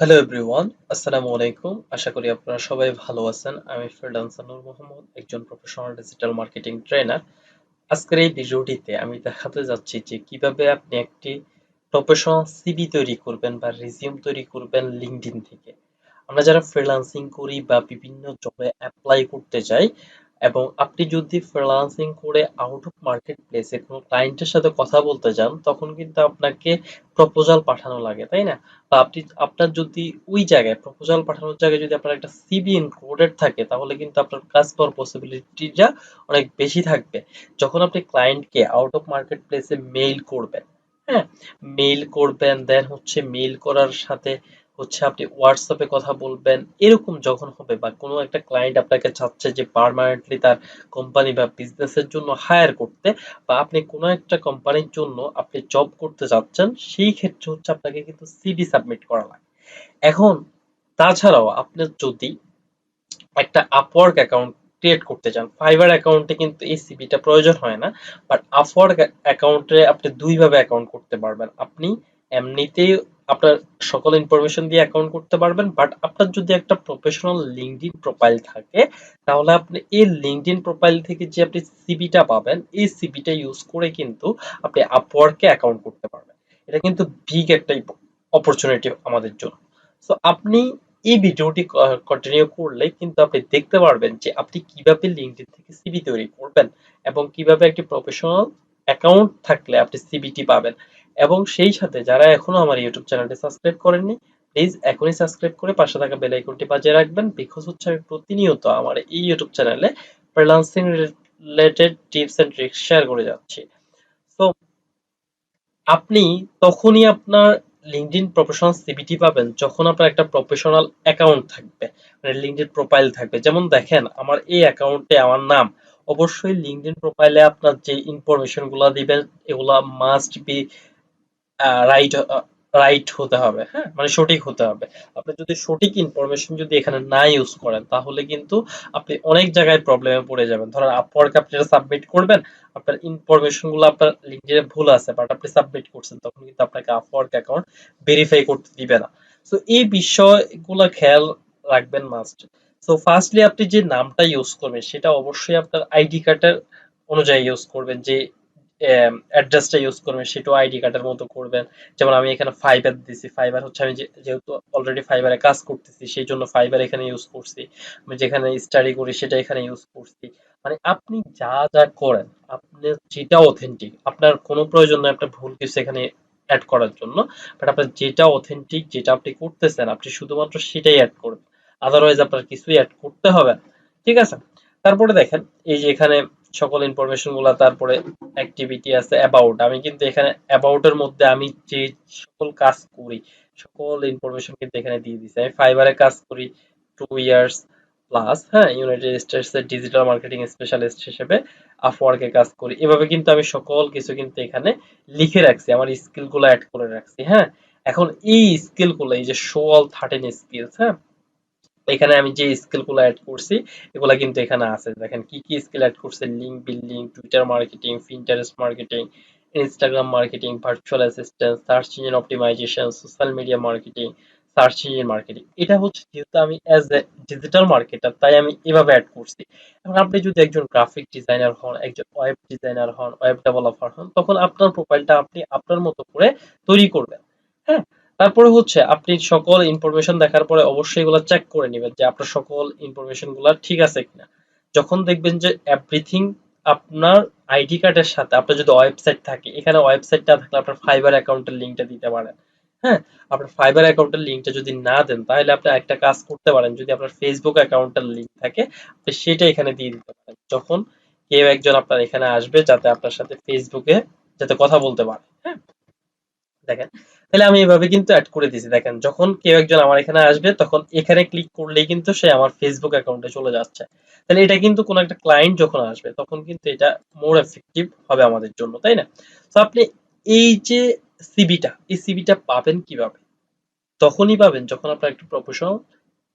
Hello everyone, আসসালামু আলাইকুম। আশা করি আপনারা সবাই ভালো আছেন। আমি ফ্রিল্যান্সার নূর মোহাম্মদ, একজন প্রফেশনাল ডিজিটাল মার্কেটিং ট্রেনার। আজকের এই ভিডিওটিতে আমি দেখাতে যাচ্ছি যে কিভাবে আপনি একটি প্রফেশনাল সিভি তৈরি করবেন বা রিজিউম তৈরি করবেন লিঙ্কডইন থেকে। আমরা যারা ফ্রিল্যান্সিং করি বা বিভিন্ন জবে অ্যাপ্লাই করতে চাই, এবং আপনি যদি ফ্রিল্যান্সিং করে আউট অফ মার্কেট প্লেসে কোনো ক্লায়েন্টের সাথে কথা বলতে যান, তখন কিন্তু আপনাকে প্রপোজাল পাঠানো লাগে, তাই না? বা আপনি আপনার যদি ওই জায়গায় প্রপোজাল পাঠানোর জায়গায় যদি আপনার একটা সিভি ইনক্লুডেড থাকে, তাহলে কিন্তু আপনার কাজ পাওয়ার পসিবিলিটিটা অনেক বেশি থাকবে। যখন আপনি ক্লায়েন্টকে আউট অফ মার্কেট প্লেসে মেইল করবেন, হ্যাঁ, মেইল করবেন, দেন হচ্ছে মেইল করার সাথে হচ্ছে আপনি হোয়াটসঅ্যাপে কথা বলবেন, এরকম যখন হবে বা কোনো একটা ক্লায়েন্ট আপনাকে চাচ্ছে যে পার্মানেন্টলি তার কোম্পানি বা বিজনেসের জন্য হায়ার করতে, বা আপনি কোনো একটা কোম্পানির জন্য আপনি জব করতে যাচ্ছেন, সেই ক্ষেত্রে হচ্ছে আপনাকে কিন্তু সিভি সাবমিট করা লাগে। এখন তাছাড়াও আপনি যদি একটা আপওয়ার্ক অ্যাকাউন্ট ক্রিয়েট করতে চান, ফাইবার অ্যাকাউন্টে কিন্তু এই সিভিটা প্রয়োজন হয় না, বাট আপওয়ার্ক অ্যাকাউন্টে আপনি দুই ভাবে অ্যাকাউন্ট করতে পারবেন। আপনি এমনিতেই আপনার সকল ইনফরমেশন দিয়ে অ্যাকাউন্ট করতে পারবেন, বাট আপনার যদি একটা প্রফেশনাল লিঙ্কডইন প্রোফাইল থাকে, তাহলে আপনি এই লিঙ্কডইন প্রোফাইল থেকে যে আপনি সিভিটা পাবেন, এই সিভিটা ইউজ করে কিন্তু আপনি আপওয়ার্কে অ্যাকাউন্ট করতে পারবেন। এটা কিন্তু বিগ একটা অপরচুনিটি আমাদের জন্য। সো আপনি এই ভিডিওটি কন্টিনিউ করলে কিন্তু আপনি দেখতে পারবেন যে আপনি কিভাবে লিঙ্কডইন থেকে সিভি তৈরি করবেন, এবং কিভাবে একটি প্রফেশনাল অ্যাকাউন্ট থাকলে আপনি সিভিটি পাবেন। এবং সেই সাথে যারা এখনো আমার ইউটিউব চ্যানেলটি সাবস্ক্রাইব করেননি, প্লিজ এখনই সাবস্ক্রাইব করে পাশে থাকা বেল আইকনটি বাজিয়ে রাখবেন, বিকজ হচ্ছে আমি প্রতিনিয়ত আমার এই ইউটিউব চ্যানেলে freelancing related tips and tricks share করে যাচ্ছি। তো আপনি তখনই আপনার লিঙ্কডইন প্রফেশনাল সিভিটি পাবেন যখন আপনার একটা প্রফেশনাল অ্যাকাউন্ট থাকবে, মানে লিঙ্কডইন প্রোফাইল থাকবে। যেমন দেখেন, আমার এই অ্যাকাউন্টে আমার নাম, অবশ্যই লিঙ্কডইন প্রোফাইলে আপনার যে ইনফরমেশন গুলা দিবেন, এগুলা মাস্ট বি রাইট রাইট হতে হবে, হ্যাঁ, মানে সঠিক হতে হবে। আপনি যদি সঠিক ইনফরমেশন যদি এখানে না ইউজ করেন, তাহলে কিন্তু আপনি অনেক জায়গায় প্রবলেমে পড়ে যাবেন। ধরেন আপওয়ার্ক আপনি এটা সাবমিট করবেন, আপনার ইনফরমেশন গুলো আপনার লিঙ্কডইনে ভুল আছে, বাট আপনি সাবমিট করছেন, তখন কিন্তু আপনাকে আপওয়ার্ক অ্যাকাউন্ট ভেরিফাই করতে দিবে না। সো এই বিষয়গুলো খেয়াল রাখবেন মাস্ট। সো ফার্স্টলি আপনি যে নামটা ইউজ করবেন, সেটা অবশ্যই আপনার আইডি কার্ডের অনুযায়ী ইউজ করবেন। যে অ্যাড্রেসটা ইউজ করবেন, সেটাও আইডি কার্ডের মতো করবেন। যেমন আমি এখানে ফাইবার দিছি, ফাইবার হচ্ছে আমি যেহেতু অলরেডি ফাইবারে কাজ করতেছি, সেই জন্য ফাইবার এখানে ইউজ করছি। আমি যেখানে স্টাডি করি সেটা এখানে ইউজ করছি। মানে আপনি যা যা করেন, আপনার যেটা অথেন্টিক, আপনার কোনো প্রয়োজন নেই আপনার ভুল কিছু এখানে অ্যাড করার জন্য। বাট আপনার যেটা অথেন্টিক, যেটা আপনি করতেছেন, আপনি শুধুমাত্র সেটাই অ্যাড করবেন। আদারওয়াইজ আপনার কিছুই অ্যাড করতে হবে না। ঠিক আছে? তারপরে দেখেন, এই যে এখানে সকল ইনফরমেশন গুলা, তারপরে অ্যাক্টিভিটি আছে, অ্যাবাউট। আমি কিন্তু এখানে অ্যাবাউট এর মধ্যে আমি যে সকল কাজ করি, সকল ইনফরমেশন কিন্তু এখানে দিয়ে দিছি। আমি ফাইবারে কাজ করি 2 ইয়ার্স প্লাস, হ্যাঁ, ইউনাইটেড স্টেটস এর ডিজিটাল মার্কেটিং স্পেশালিস্ট হিসেবে আপওয়ার্কে কাজ করি। এভাবে কিন্তু আমি সকল কিছু কিন্তু এখানে লিখে রাখছি, আমার স্কিল গুলো অ্যাড করে রাখছি, হ্যাঁ। এখন এই স্কিল গুলো, এই যে শো অল 13 স্কিলস, হ্যাঁ, এখানে আমি যে স্কিল গুলো অ্যাড করছি, এগুলা কিন্তু এখানে আছে। দেখেন কি কি স্কিল অ্যাড করছে: link building, Twitter marketing, Pinterest marketing, Instagram marketing, virtual assistant, search engine optimisation, social media marketing, search engine marketing. এটা হচ্ছে, যেহেতু আমি অ্যাজ এ ডিজিটাল মার্কেটার, তাই আমি এভাবে অ্যাড করছি। এখন আপনি যদি একজন গ্রাফিক ডিজাইনার হন, একজন ওয়েব ডিজাইনার হন, ওয়েব ডেভেলপার হন, তখন আপনার প্রোফাইলটা আপনি আপনার মতো করে তৈরি করবেন, হ্যাঁ। তারপরে হচ্ছে আপনি সকল ইনফরমেশন দেখার পরে অবশ্যই এগুলো চেক করে নেবেন যে আপনার সকল ইনফরমেশন গুলা ঠিক আছে কিনা। যখন দেখবেন যে এভরিথিং আপনার আইডি কার্ডের সাথে, আপনার যদি ওয়েবসাইট থাকে, এখানে ওয়েবসাইটটা থাকলে আপনার ফাইবার অ্যাকাউন্টের লিঙ্কটা দিতে পারেন, হ্যাঁ। আপনার ফাইবার অ্যাকাউন্টের লিঙ্কটা যদি না দেন, তাহলে আপনি একটা কাজ করতে পারেন, যদি আপনার ফেসবুক অ্যাকাউন্টের লিঙ্ক থাকে, আপনি সেটা এখানে দিয়ে দিতে পারেন, যখন কেউ একজন আপনার এখানে আসবে, যাতে আপনার সাথে ফেসবুকে যাতে কথা বলতে পারে, হ্যাঁ। দেখেন, তাহলে আমি এভাবে কিন্তু অ্যাড করে দিয়েছি। দেখেন, যখন কেউ একজন আমার এখানে আসবে, তখন এখানে ক্লিক করলেই কিন্তু সে আমার ফেসবুক অ্যাকাউন্টে চলে যাচ্ছে। তাহলে এটা কিন্তু কোনো একটা ক্লায়েন্ট যখন আসবে, তখন কিন্তু এটা মোর এফেক্টিভ হবে আমাদের জন্য, তাই না? তো আপনি এই যে সিভিটা, এই সিভিটা পাবেন কিভাবে? তখনই পাবেন যখন আপনার একটা প্রফেশনাল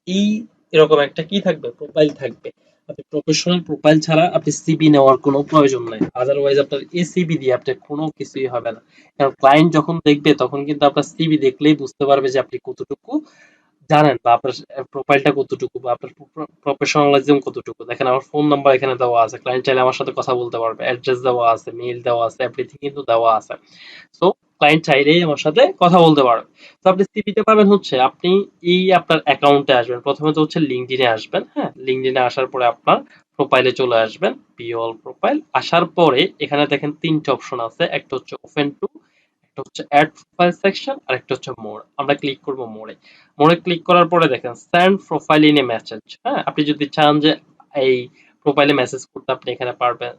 এই এরকম একটা কি থাকবে, প্রোফাইল থাকবে। আপনি প্রফেশনাল প্রোফাইল ছাড়া আপনি সিভি নেওয়ার কোনো প্রয়োজন নাই। আদারওয়াইজ আপনার এই সিভি দিয়ে আপনার কোনো কিছুই হবে না। কারণ ক্লায়েন্ট যখন দেখবে, তখন কিন্তু আপনার সিভি দেখলেই বুঝতে পারবে যে আপনি কতটুকু জানেন বা আপনার প্রোফাইলটা কতটুকু বা আপনার প্রফেশনালিজম কতটুকু। দেখেন আমার ফোন নাম্বার এখানে দেওয়া আছে, ক্লায়েন্ট চাইলে আমার সাথে কথা বলতে পারবে, অ্যাড্রেস দেওয়া আছে, মেইল দেওয়া আছে, এভরিথিং কিন্তু দেওয়া আছে। সো ক্লায়েন্ট চাইলেই আমার সাথে কথা বলতে পারবে। তো আপনি সিভিতে পাবেন হচ্ছে আপনি এই আপনার অ্যাকাউন্টে আসবেন, প্রথমে তো হচ্ছে লিঙ্কডইনে আসবেন, হ্যাঁ লিঙ্কডইনে আসার পরে আপনার প্রোফাইলে চলে আসবেন, ভিউ অল প্রোফাইল আসার পরে এখানে দেখেন তিনটে অপশন আছে, একটা হচ্ছে ওপেন টু, একটা হচ্ছে অ্যাড প্রোফাইল সেকশন আর একটা হচ্ছে মোর। আমরা ক্লিক করব মোড়ে। মোড়ে ক্লিক করার পরে দেখেন send profile in a message, হ্যাঁ আপনি যদি চান যে এই প্রোফাইলে মেসেজ করতে আপনি এখানে পারবেন।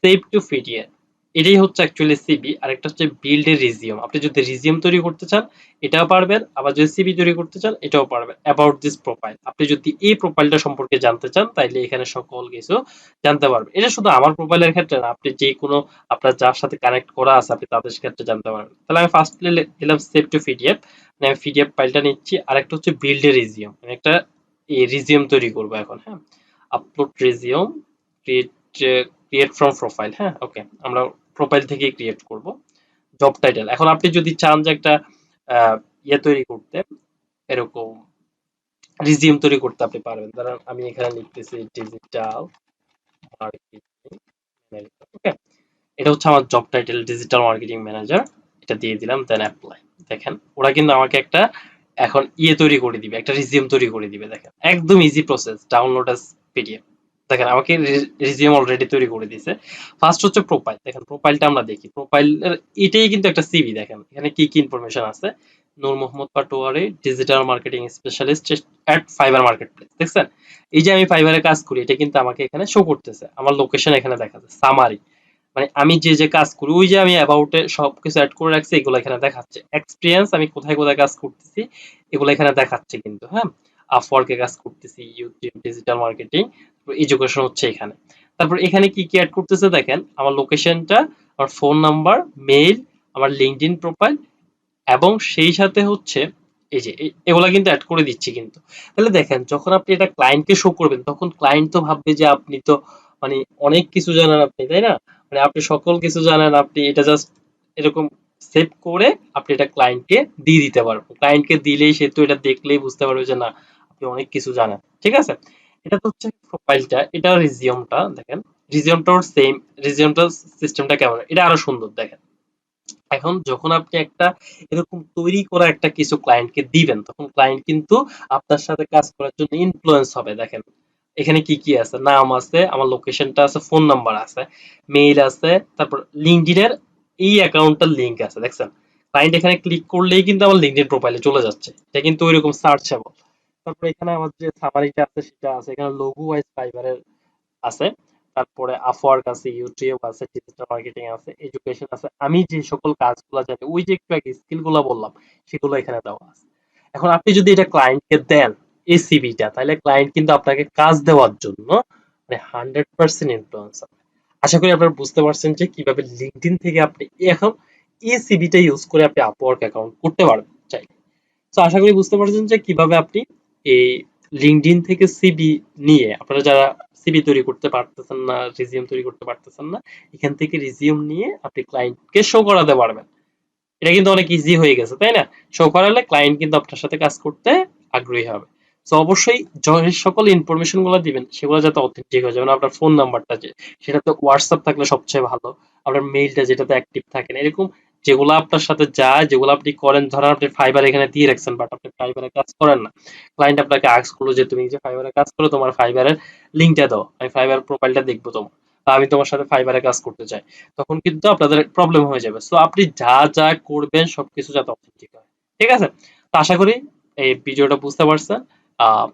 সেভ টু পিডিএফ, এটাই হচ্ছে অ্যাকচুয়ালি সিবি। আর একটা হচ্ছে বিল্ড এ রিজিউম, আপনি যদি রিজিউম তৈরি করতে চান এটাও পারবেন, আবার যদি সিবি তৈরি করতে চান এটাও পারবেন। অ্যাবাউট দিস প্রোফাইল, আপনি যদি এই প্রোফাইলটা সম্পর্কে জানতে চান তাইলে এখানে সকল কিছু জানতে পারবেন। এটা শুধু আমার প্রোফাইলের ক্ষেত্রে না, আপনি যে কোনো আপনার যার সাথে কানেক্ট করা আছে আপনি তাদের ক্ষেত্রে জানতে পারবেন। তাহলে আমি ফার্স্টলি দিলাম সেভ টু পিডিএফ, মানে আমি পিডিএফ ফাইলটা নিচ্ছি। আর একটা হচ্ছে বিল্ড এ রিজিউম, মানে একটা রিজিউম তৈরি করবো এখন, হ্যাঁ upload resume, create create from profile, হ্যাঁ ওকে আমরা প্রোফাইল থেকে ক্রিয়েট করব। জব টাইটেল, এখন আপনি যদি চান যে একটা ইয়ে তৈরি করতে, এরকম রিজিউম তৈরি করতে আপনি পারবেন। ধরেন আমি এখানে লিখতেছি ডিজিটাল মার্কেটিং ম্যানেজার, ওকে এটা হচ্ছে আমার job title digital marketing manager, এটা দিয়ে দিলাম দেন অ্যাপ্লাই। দেখেন ওরা কিন্তু আমাকে একটা এখন ইয়ে তৈরি করে দিবে, একটা রিজিউম তৈরি করে দিবে। দেখেন একদম easy process, download as PDF. দেখেন আমাকে রিজিউম অলরেডি তৈরি করে দিয়েছে। ফার্স্ট হচ্ছে প্রোফাইল, দেখেন প্রোফাইলটা আমরা দেখি। প্রোফাইলের এটাই কিন্তু একটা সিভি। দেখেন এখানে কি কি ইনফরমেশন আছে। Noor Mohammad Patwari, digital marketing specialist at Fiverr marketplace. দেখছেন এই যে আমি ফাইবারে কাজ করি এটা কিন্তু আমাকে এখানে শো করতেছে, আমার লোকেশন এখানে দেখা যাচ্ছে, সামারি মানে আমি যে যে কাজ করি ওই যে আমি অ্যাবাউট এ সবকিছু অ্যাড করে রাখছি এগুলো এখানে দেখাচ্ছে। এক্সপিরিয়েন্স আমি কোথায় কোথায় কাজ করতেছি এগুলো এখানে দেখাচ্ছে কিন্তু, হ্যাঁ আপওয়ার্কে কাজ করতেছি, ইউটিউব ডিজিটাল মার্কেটিং, এডুকেশন হচ্ছে এখানে। তারপর এখানে কি কি অ্যাড করতেছে দেখেন, আমার লোকেশনটা, আমার ফোন নাম্বার, মেইল, আমার লিঙ্কডইন প্রোফাইল, এবং সেই সাথে হচ্ছে এই যে এগুলা কিন্তু অ্যাড করে দিচ্ছি কিন্তু। তাহলে দেখেন যখন আপনি এটা ক্লায়েন্টকে শো করবেন তখন ক্লায়েন্ট তো ভাববে যে আপনি তো মানে অনেক কিছু জানেন আপনি, তাই না? মানে আপনি সকল কিছু জানেন, আপনি এটা জাস্ট এরকম সেভ করে আপনি এটা ক্লায়েন্টকে দিয়ে দিতে পারবেন। ক্লায়েন্টকে দিলেই সে তো এটা দেখলেই বুঝতে পারবে যে না আপনি অনেক কিছু জানেন। ঠিক আছে? এটা তো হচ্ছে প্রোফাইলটা, এটা রিজিউমটা দেখেন। রিজিউমটাও সেম, রিজিউমটার সিস্টেমটা কেমন? এটা আরো সুন্দর দেখেন। এখন যখন আপনি একটা এরকম তৈরি করা একটা কিছু ক্লায়েন্টকে দিবেন তখন ক্লায়েন্ট কিন্তু আপনার সাথে কাজ করার জন্য ইনফ্লুয়েন্স হবে। দেখেন এখানে কি কি আছে, নাম আছে, আমার লোকেশনটা আছে, ফোন নাম্বার আছে, মেইল আছে, তারপর লিঙ্কডইনের এই অ্যাকাউন্টটার লিংক আছে। দেখছেন ক্লায়েন্ট এখানে ক্লিক করলেই কিন্তু আমার লিঙ্কডইন প্রোফাইলে চলে যাচ্ছে, এটা কিন্তু ওইরকম সার্চেবল। তারপর এখানে আমার যে সামারিটা আছে সেটা আছে, এখানে লোগো ওয়াইজ ফাইবারের আছে, তারপরে আপওয়ার্ক আছে, ইউটিউব আছে, ডিজিটাল মার্কেটিং আছে, এডুকেশন আছে। আমি যে সকল কাজগুলো জানি ওই যে একটু আগে স্কিল গুলো বললাম সেগুলো এখানে দেওয়া আছে। এখন আপনি যদি এটা ক্লায়েন্টকে দেন এই সিভিটা, তাহলে ক্লায়েন্ট কিন্তু আপনাকে কাজ দেওয়ার জন্য মানে 100% ইনফ্লুয়েন্স হবে। আশা করি আপনারা বুঝতে পারছেন যে কিভাবে লিঙ্কডইন থেকে আপনি এখন এই সিভিটা ইউজ করে আপনি আপওয়ার্ক অ্যাকাউন্ট করতে পারবেন চাইলে। তো আশা করি বুঝতে পারছেন যে কিভাবে আপনি এই লিঙ্কডইন থেকে সিভি নিয়ে, আপনারা যারা সিভি তৈরি করতে পারতেছেন না, রিজিউম তৈরি করতে পারতেছেন না, এখান থেকে রিজিউম নিয়ে আপনি ক্লায়েন্টকে শো করাতে পারবেন। এটা কিন্তু অনেক ইজি হয়ে গেছে, তাই না? শো করালে ক্লায়েন্ট কিন্তু আপনার সাথে কাজ করতে আগ্রহী হবে। তো অবশ্যই যে সকল ইনফরমেশন গুলো দিবেন সেগুলো যাতে অথেন্টিক হয়, যেমন আপনার ফোন নাম্বারটা যে সেটাতে হোয়াটসঅ্যাপ থাকলে সবচেয়ে ভালো, আপনার মেইলটা যেটাতে অ্যাক্টিভ থাকেন, এরকম যেগুলো আপনার সাথে যায়, যেগুলো আপনি করেন। ধরেন আপনি ফাইবার এখানে দিয়ে রাখছেন বাট আপনি ফাইবারে কাজ করেন না, ক্লায়েন্ট আপনাকে আস্ক করলো যে তুমি যে ফাইবারে কাজ করো তোমার ফাইবারের লিঙ্কটা দাও, আমি ফাইবার প্রোফাইলটা দেখবো তোমার, বা আমি তোমার সাথে ফাইবারে কাজ করতে চাই, তখন কিন্তু আপনাদের প্রবলেম হয়ে যাবে। সো আপনি যা যা করবেন সবকিছু যাতে অথেন্টিক হয়। ঠিক আছে? তো আশা করি এই ভিডিওটা বুঝতে পারছেন। আহ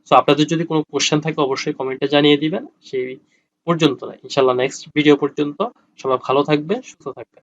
সো আপনাদের যদি কোনো কোশ্চেন থাকে অবশ্যই কমেন্টে জানিয়ে দিবেন। সেই পর্যন্ত না ইনশাল্লাহ নেক্সট ভিডিও পর্যন্ত সবাই ভালো থাকবে, সুস্থ থাকবে।